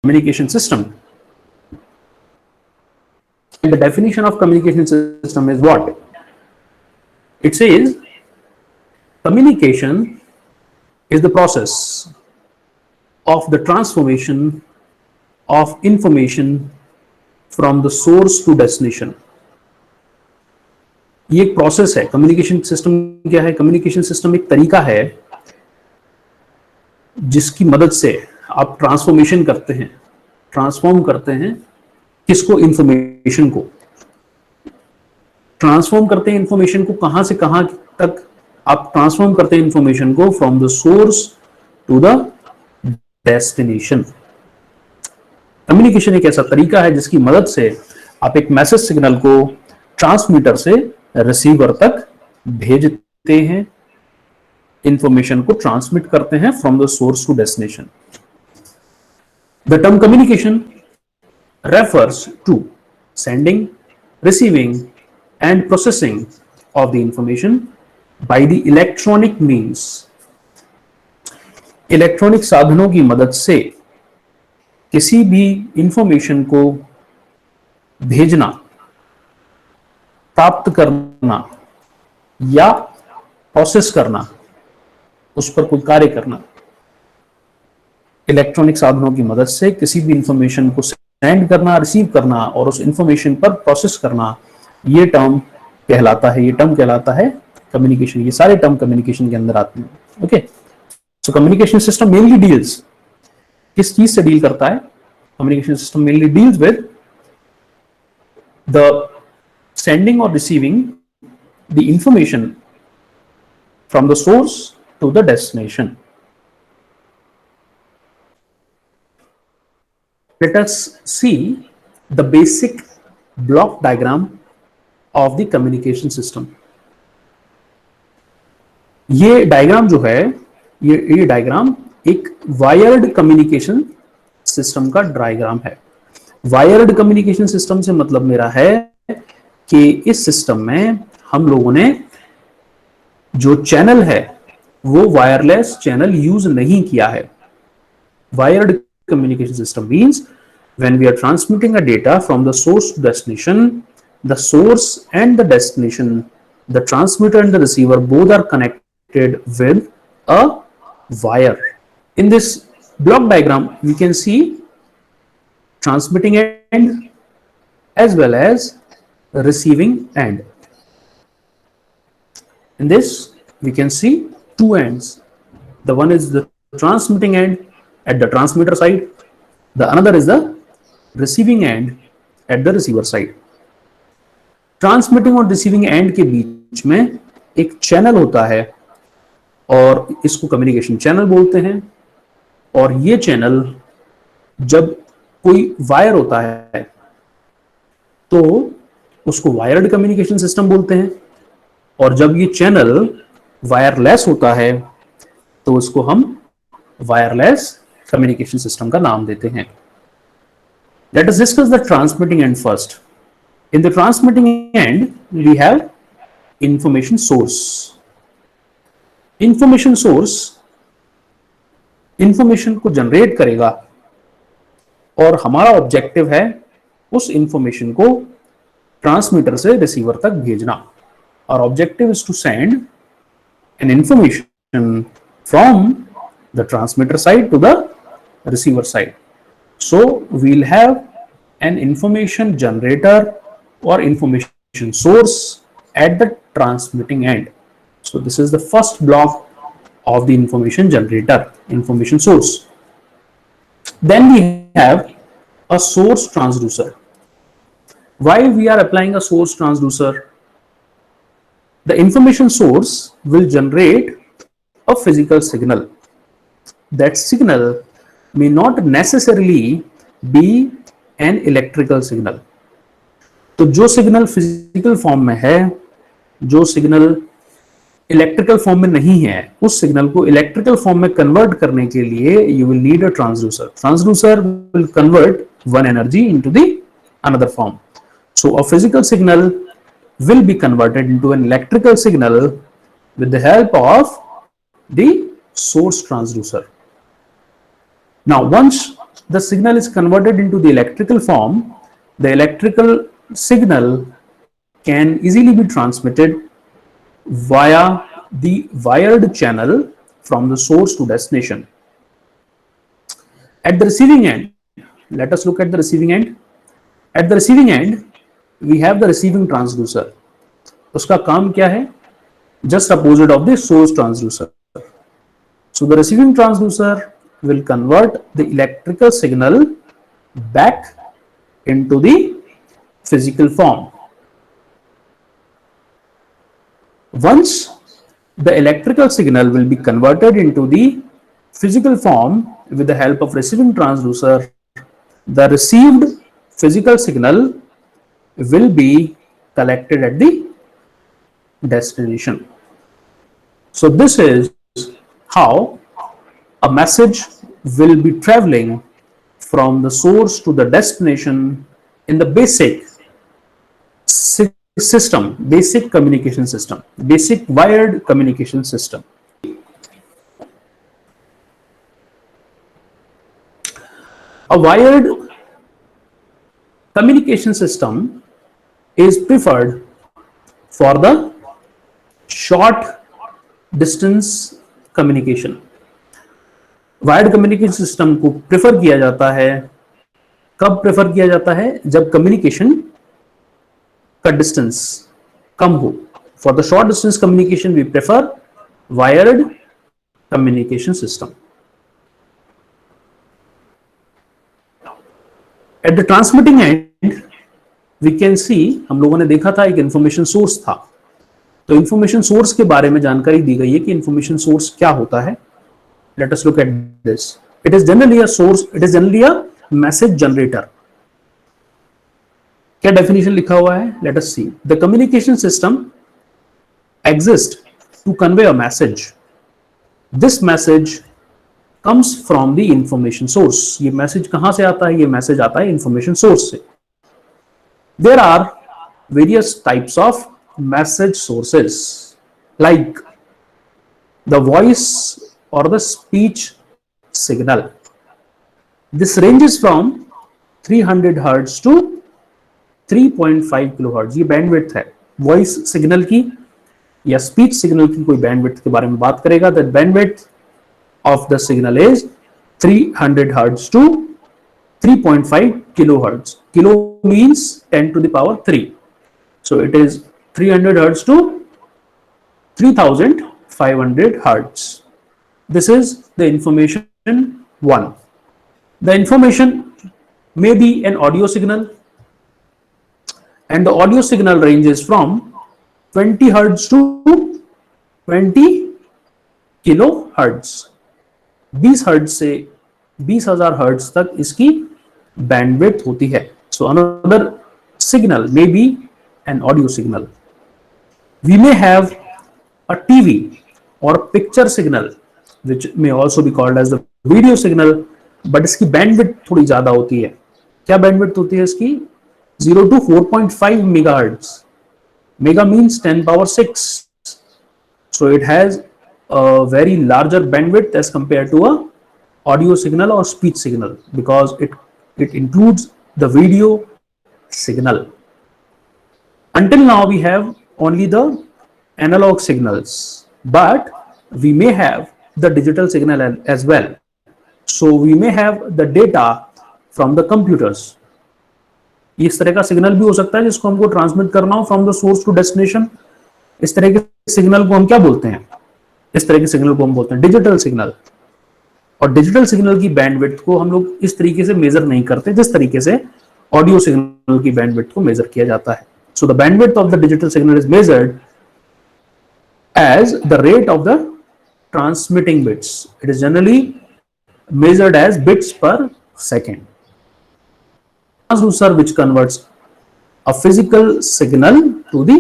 communication system. And the definition of communication system is what? It says communication is the process of the transformation of information from the source to destination. ये एक process है. Communication system क्या है? Communication system एक तरीका है जिसकी मदद से आप ट्रांसफॉर्मेशन करते हैं, ट्रांसफॉर्म करते हैं किसको? इंफॉर्मेशन को. ट्रांसफॉर्म करते हैं इंफॉर्मेशन को. कहां से कहां तक आप ट्रांसफॉर्म करते हैं इंफॉर्मेशन को? From the source to the destination. Communication एक ऐसा तरीका है जिसकी मदद से आप एक मैसेज सिग्नल को ट्रांसमीटर से रिसीवर तक भेजते हैं, इंफॉर्मेशन को ट्रांसमिट करते हैं from the source to destination. The term communication refers to sending, receiving and processing of the information by the electronic means. Electronic साधनों की मदद से किसी भी इंफॉर्मेशन को भेजना, प्राप्त करना या प्रोसेस करना, उस पर कोई कार्य करना. इलेक्ट्रॉनिक साधनों की मदद से किसी भी इंफॉर्मेशन को सेंड करना, रिसीव करना और उस इंफॉर्मेशन पर प्रोसेस करना, ये टर्म कहलाता है कम्युनिकेशन. ये सारे टर्म कम्युनिकेशन के अंदर आते हैं. Okay, so communication system mainly deals, किस चीज से डील करता है? Communication system mainly deals with the sending और receiving the information from the source to the destination. Let us see the basic block diagram of the communication system. ये diagram जो है, ये डायग्राम एक वायर्ड कम्युनिकेशन सिस्टम का diagram है. Wired communication system से मतलब मेरा है कि इस सिस्टम में हम लोगों ने जो चैनल है वो वायरलेस चैनल यूज नहीं किया है. Wired communication system means when we are transmitting a data from the source to destination, the source and the destination, the transmitter and the receiver both are connected with a wire. In this block diagram we can see transmitting end as well as receiving end. In this we can see two ends. The one is the transmitting end at the transmitter side, the another is the receiving end at the receiver side. Transmitting और receiving end के बीच में एक channel होता है और इसको communication channel बोलते हैं. और ये चैनल जब कोई वायर होता है तो उसको वायर्ड कम्युनिकेशन सिस्टम बोलते हैं, और जब ये चैनल वायरलेस होता है तो उसको हम वायरलेस कम्युनिकेशन सिस्टम का नाम देते हैं. Let us discuss the transmitting end first. In the transmitting end we have information source. Information source information को जनरेट करेगा और हमारा ऑब्जेक्टिव है उस इंफॉर्मेशन को ट्रांसमीटर से रिसीवर तक भेजना. Our objective is to send an information from the transmitter side to the receiver side. So we'll have an information generator or information source at the transmitting end. So this is the first block of the information generator, information source. Then we have a source transducer. Why we are applying a source transducer? The information source will generate a physical signal. That signal may not necessarily be an electrical signal. तो जो signal physical form में है, जो signal electrical form में नहीं है, उस signal को इलेक्ट्रिकल फॉर्म में कन्वर्ट करने के लिए you will need a transducer. Transducer will convert one energy into the another form. So a physical signal will be converted into an electrical signal with the help of the source transducer. Now once the signal is converted into the electrical form, the electrical signal can easily be transmitted via the wired channel from the source to destination. At the receiving end, let us look at the receiving end. At the receiving end, we have the receiving transducer. उसका काम क्या है? Just opposite of the source transducer. So the receiving transducer will convert the electrical signal back into the physical form. Once the electrical signal will be converted into the physical form with the help of receiving transducer, the received physical signal will be collected at the destination. So this is how a message will be traveling from the source to the destination in the basic system, basic communication system, basic wired communication system. A wired communication system is preferred for the short distance communication. Wired communication system को prefer किया जाता है, कब prefer किया जाता है? जब communication का डिस्टेंस कम हो. For the short distance communication we prefer wired communication system. At the transmitting end we can see, हम लोगों ने देखा था एक इंफॉर्मेशन सोर्स था. तो इंफॉर्मेशन सोर्स के बारे में जानकारी दी गई है कि इंफॉर्मेशन सोर्स क्या होता है. Let us look at this. It is generally a source, it is generally a message generator. क्या definition लिखा हुआ है? Let us see. The communication system exists to convey a message. This message comes from the information source. ये message कहां से आता है? ये message आता है information source से. There are various types of message sources like the voice or the speech signal. This ranges from 300 Hz to 3.5 kHz. ये बैंडविड्थ है. वॉइस सिग्नल की या स्पीच सिग्नल की कोई बैंडविड्थ के बारे में बात करेगा, that bandwidth of the signal is 300 Hz to 3.5 kHz. Kilo means 10 to the power 3. So it is 300 Hz to 3500 Hz. This is the information one. The information may be an audio signal, and the audio signal ranges from 20 Hz to 20 kilohertz. 20 Hz से 20,000 Hz तक इसकी bandwidth होती है. So another signal may be an audio signal. We may have a TV or picture signal, which may also be called as the video signal, but इसकी bandwidth थोड़ी ज्यादा होती है. क्या बैंडविड्थ होती है इसकी? 0 to 4.5 megahertz. Mega means 10 power 6. So it has a very larger bandwidth as compared to a audio signal or speech signal, because it includes the video signal. Until now we have only the analog signals, but we may have the digital signal as well. So we may have the data from the computers. इस तरह का signal भी हो सकता है जिसको हमको transmit करना हो from the source to destination. इस तरह के सिग्नल को हम क्या बोलते हैं? इस तरह के सिग्नल को हम बोलते हैं डिजिटल सिग्नल. और डिजिटल सिग्नल की बैंडविड्थ को हम लोग इस तरीके से मेजर नहीं करते जिस तरीके से ऑडियो सिग्नल की बैंडविड्थ को मेजर किया जाता है. So the bandwidth of the digital signal is measured as the rate of the transmitting bits. It is generally measured as bits per second. Transducer which converts a physical signal to the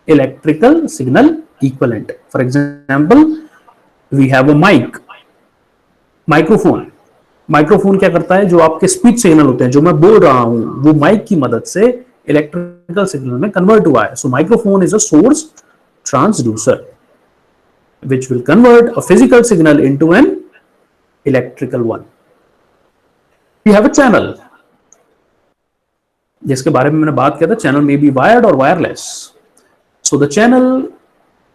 electrical signal equivalent. For example, we have a mic, microphone. Microphone क्या करता है? जो आपके speech signal होते हैं, जो मैं बोल रहा हूं, वो माइक की मदद से इलेक्ट्रिकल सिग्नल में कन्वर्ट हुआ है. So microphone is a source transducer which will convert a physical signal into an electrical one. We have a channel, जिसके बारे में मैंने बात किया था, चैनल मे बी वायर्ड और wireless. So the channel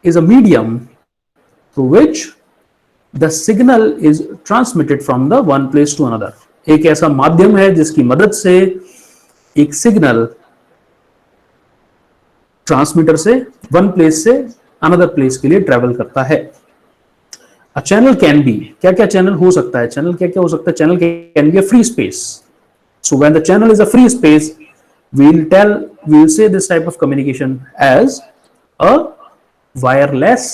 is a medium through which the signal is transmitted from the one place to another. एक ऐसा माध्यम है जिसकी मदद से एक सिग्नल ट्रांसमीटर से वन प्लेस से अनदर प्लेस के लिए ट्रेवल करता है. अ चैनल कैन बी, क्या क्या चैनल हो सकता है, चैनल क्या क्या हो सकता है, channel can be a free space. So when the channel is a free space, we'll say this type of communication as a wireless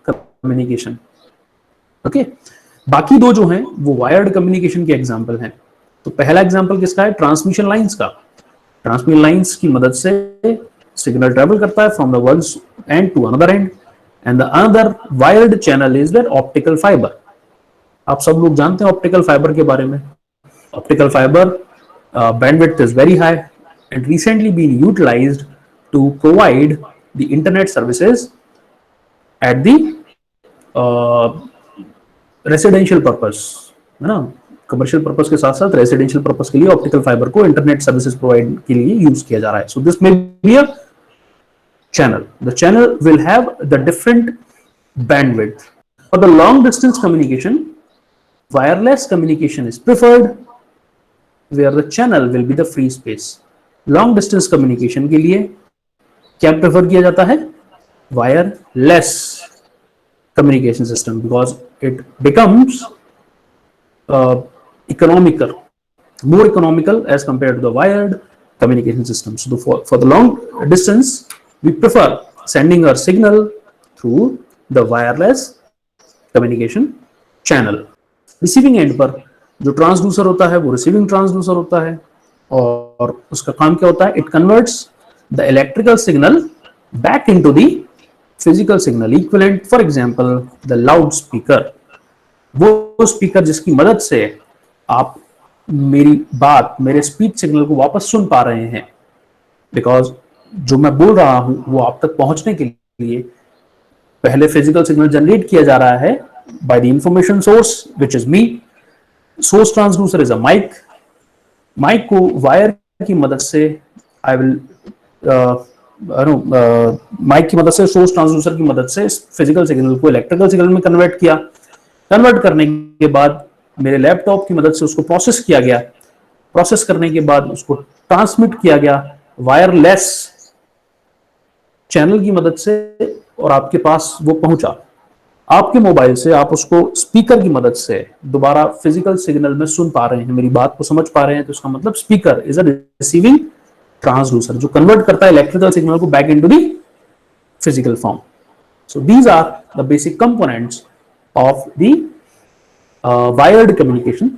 communication. Okay, बाकी दो जो हैं वो वायर्ड कम्युनिकेशन के एग्जांपल हैं. तो पहला एग्जांपल किसका है, ट्रांसमिशन लाइंस का. ट्रांसमिशन लाइंस की मदद से सिग्नल ट्रेवल करता है from the one end to another end, and the another wired channel is that optical fibre. आप सब लोग जानते हैं ऑप्टिकल फाइबर के बारे में. Optical fibre bandwidth is very high and recently been utilized to provide the internet services at the residential purpose, है ना. कमर्शियल पर्पस के साथ साथ रेसिडेंशियल पर्पस के लिए ऑप्टिकल फाइबर को इंटरनेट सर्विसेज प्रोवाइड के लिए यूज किया जा रहा है. So this may be a channel. The channel will have the different bandwidth. For the long distance communication, wireless communication is preferred where the channel will be the free space. Long distance communication के लिए क्या prefer किया जाता है, wireless communication system, because it becomes economical, more economical as compared to the wired communication system. So for the long distance we prefer sending our signal through the wireless communication channel. Receiving end पर जो transducer होता है वो receiving transducer होता है, और उसका काम क्या होता है, it converts the electrical signal back into the physical signal equivalent. For example the loud speaker, वो स्पीकर जिसकी मदद से आप मेरी बात, मेरे स्पीच सिग्नल को वापस सुन पा रहे हैं, बिकॉज जो मैं बोल रहा हूं वो आप तक पहुंचने के लिए पहले फिजिकल सिग्नल जनरेट किया जा रहा है by the information source which is me. Source transducer is a mic. mic को वायर की मदद से I will माइक की मदद से, सोर्स ट्रांसड्यूसर की मदद से फिजिकल सिग्नल को इलेक्ट्रिकल सिग्नल में कन्वर्ट किया. कन्वर्ट करने के बाद मेरे लैपटॉप की मदद से उसको प्रोसेस किया गया. प्रोसेस करने के बाद उसको ट्रांसमिट किया गया वायरलेस चैनल की मदद से, और आपके पास वो पहुंचा. आपके मोबाइल से आप उसको स्पीकर की मदद से दोबारा फिजिकल सिग्नल में सुन पा रहे हैं, मेरी बात को समझ पा रहे हैं. तो इसका मतलब speaker is a receiving transducer जो कन्वर्ट करता है इलेक्ट्रिकल सिग्नल को back into the physical form. So these are the basic components of the wired communication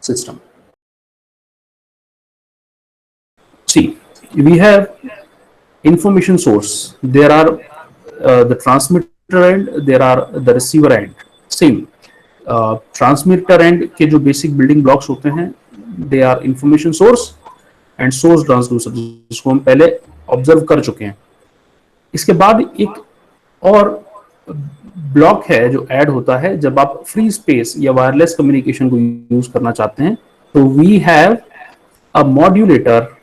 system. See, we have information source. There are the transmitter end, there are the receiver end. Same. Transmitter end के जो basic building blocks होते हैं, they are information source and source transducer, जिसको हम पहले observe कर चुके हैं. इसके बाद एक और ब्लॉक है जो ऐड होता है जब आप फ्री स्पेस या वायरलेस कम्युनिकेशन को यूज करना चाहते हैं. तो we have a modulator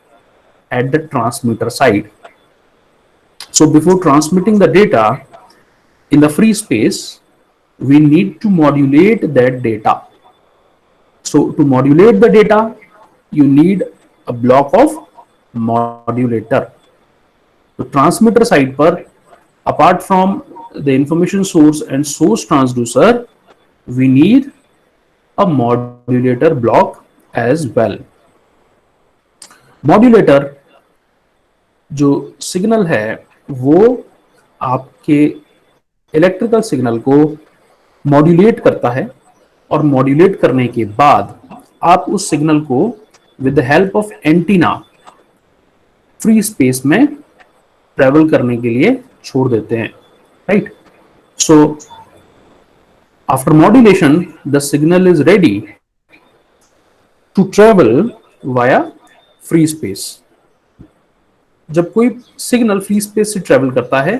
at the transmitter side. So before transmitting the data in the free space, we need to modulate that data. So to modulate the data, you need a block of modulator. So transmitter side पर, apart from the information source and source transducer, we need a modulator block as well. Modulator जो signal है वो आपके electrical signal को modulate करता है, और modulate करने के बाद आप उस सिग्नल को with the help of antenna free space में ट्रेवल करने के लिए छोड़ देते हैं. Right. So after modulation the signal is ready to travel via free space. जब कोई सिग्नल फ्री स्पेस से ट्रेवल करता है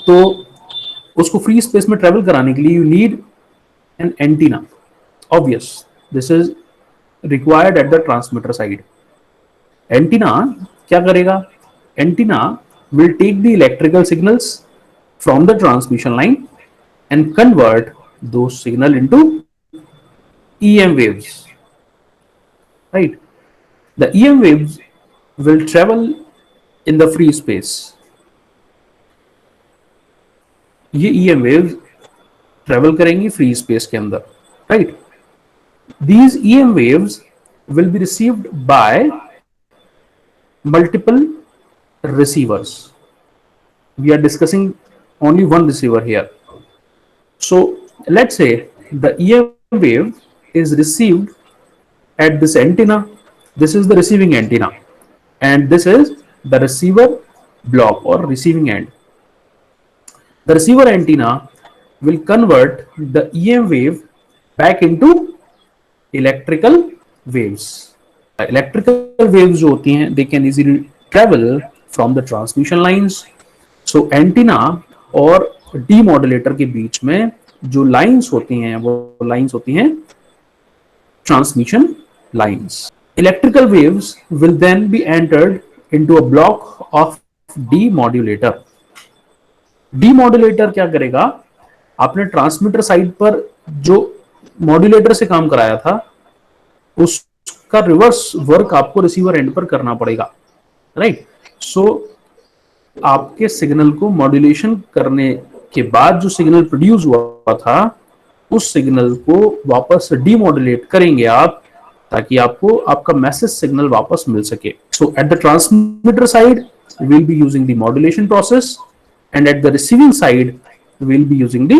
तो उसको फ्री स्पेस में ट्रेवल कराने के लिए you need an antenna. Obvious, this is required at the transmitter side. Antenna क्या करेगा? Antenna will take the electrical signals from the transmission line and convert those signal into EM waves, right? The EM waves will travel in the free space. ये EM waves travel करेंगी free space के अंदर, right? These EM waves will be received by multiple receivers. We are discussing only one receiver here. So let's say the EM wave is received at this antenna. This is the receiving antenna, and this is the receiver block or receiving end. The receiver antenna will convert the EM wave back into electrical waves. Electrical waves जो होती हैं, they can easily travel from the transmission lines. So antenna और demodulator के बीच में जो lines होती हैं वो lines होती हैं transmission lines. Electrical waves will then be entered into a block of demodulator. Demodulator क्या करेगा? आपने ट्रांसमीटर साइड पर जो मॉड्यूलेटर से काम कराया था उसका रिवर्स वर्क आपको रिसीवर एंड पर करना पड़ेगा, राइट? सो आपके सिग्नल को मॉड्यूलेशन करने के बाद जो सिग्नल प्रोड्यूस हुआ था उस सिग्नल को वापस डीमॉड्यूलेट करेंगे आप, ताकि आपको आपका मैसेज सिग्नल वापस मिल सके. So at the transmitter side we will be using the modulation process, and at the receiving side we will be using the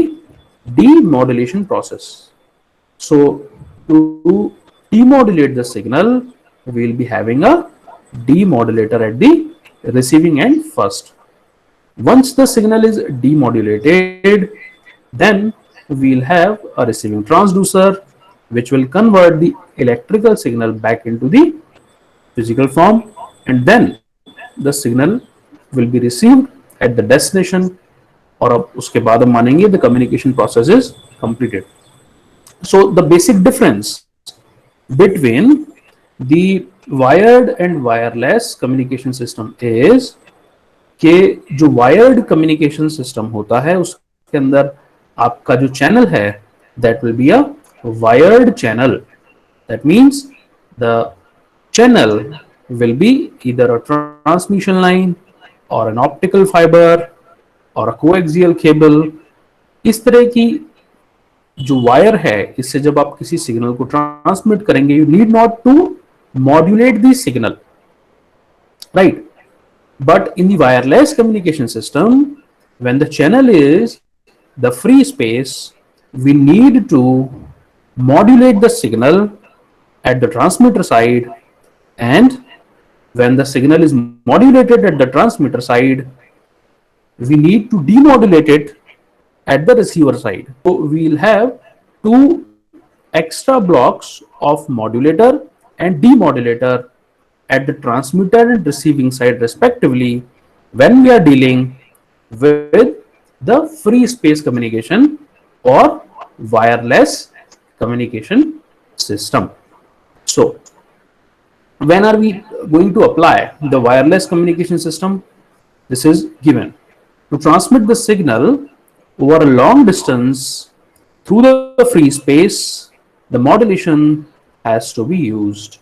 demodulation process. So to demodulate the signal we will be having a demodulator at the receiving end first. Once the signal is demodulated, then we will have a receiving transducer which will convert the electrical signal back into the physical form, and then the signal will be received at the destination, और अब उसके बाद हम मानेंगे the communication process is completed. So the basic difference between the wired and wireless communication system is कि जो wired communication system होता है उसके अंदर आपका जो channel है that will be a wired channel. That means the channel will be either a transmission line or an optical fiber or a coaxial cable. इस तरह की जो वायर है इससे जब आप किसी सिग्नल को ट्रांसमिट करेंगे you need not to modulate the signal, right? But in the wireless communication system, when the channel is the free space, we need to modulate the signal at the transmitter side, and when the signal is modulated at the transmitter side, we need to demodulate it at the receiver side. So we will have two extra blocks of modulator and demodulator at the transmitter and receiving side respectively when we are dealing with the free space communication or wireless communication system. So when are we going to apply the wireless communication system? This is given. To transmit the signal over a long distance through the free space, the modulation has to be used.